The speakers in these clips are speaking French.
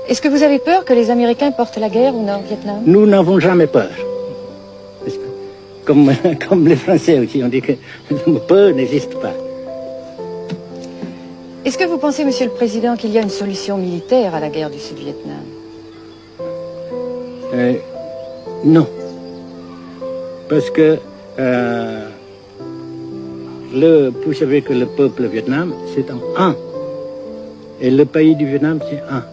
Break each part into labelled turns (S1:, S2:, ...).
S1: Est-ce que vous avez peur que les Américains portent la guerre au Nord-Vietnam?
S2: Nous n'avons jamais peur. Comme les Français aussi, on dit que peur n'existe pas.
S1: Est-ce que vous pensez, Monsieur le Président, qu'il y a une solution militaire à la guerre du Sud-Vietnam?
S2: Non. Parce que vous savez que le peuple vietnam, c'est un. Et le pays du Vietnam, c'est un.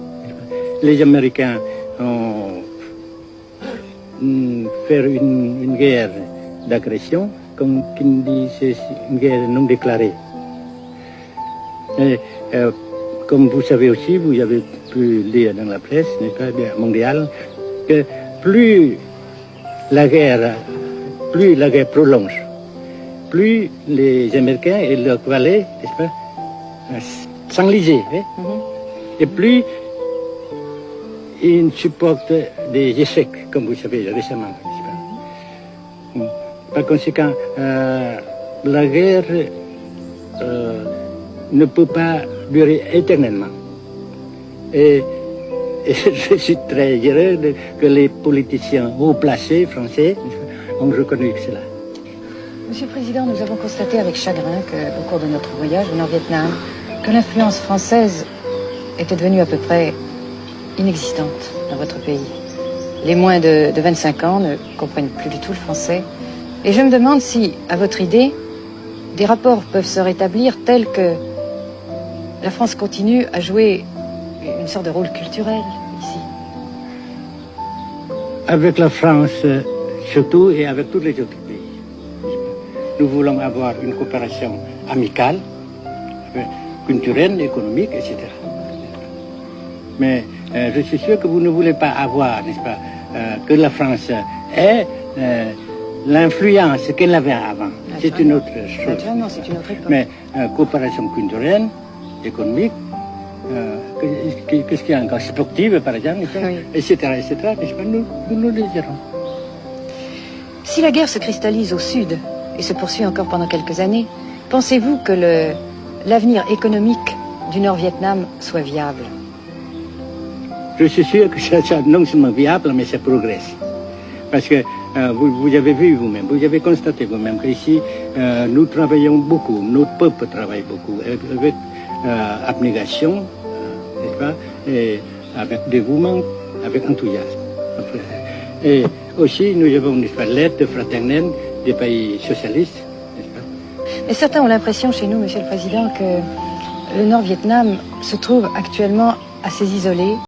S2: Les Américains ont fait une guerre d'agression, comme qui dit, c'est une guerre non déclarée. Et, comme vous savez aussi, vous avez pu lire dans la presse, n'est-ce pas, mondiale, que plus la guerre prolonge, plus les Américains et leurs valets, n'est-ce pas, s'enlisaient, hein? Et plus ils supportent des échecs, comme vous savez récemment, n'est-ce pas? Par conséquent, la guerre ne peut pas durer éternellement. Et je suis très heureux que les politiciens haut placés français ont reconnu cela.
S1: Monsieur le Président, nous avons constaté avec chagrin qu'au cours de notre voyage au Nord-Vietnam, que l'influence française était devenue à peu près inexistante dans votre pays. Les moins de 25 ans ne comprennent plus du tout le français. Et je me demande si, à votre idée, des rapports peuvent se rétablir tels que la France continue à jouer une sorte de rôle culturel ici.
S2: Avec la France surtout et avec tous les autres pays. Nous voulons avoir une coopération amicale, culturelle, économique, etc. Mais je suis sûr que vous ne voulez pas avoir, n'est-ce pas, que la France ait l'influence qu'elle avait avant. C'est une autre chose.
S1: Naturellement, c'est une autre époque.
S2: Mais coopération culturelle, économique, qu'est-ce qu'il y a encore, sportive par exemple,
S1: oui.
S2: etc., etc., n'est-ce pas, nous le dirons.
S1: Si la guerre se cristallise au sud et se poursuit encore pendant quelques années, pensez-vous que l'avenir économique du Nord-Vietnam soit viable?
S2: Je suis sûr que ça non seulement viable, mais ça progresse. Parce que vous avez vu vous-même, vous avez constaté vous-même qu'ici, nous travaillons beaucoup, notre peuple travaille beaucoup, avec abnégation, n'est-ce pas, et avec dévouement, avec enthousiasme. Et aussi, nous avons, n'est-ce pas, l'aide fraternelle des pays socialistes, n'est-ce pas.
S1: Mais certains ont l'impression chez nous, Monsieur le Président, que le Nord-Vietnam se trouve actuellement assez isolé.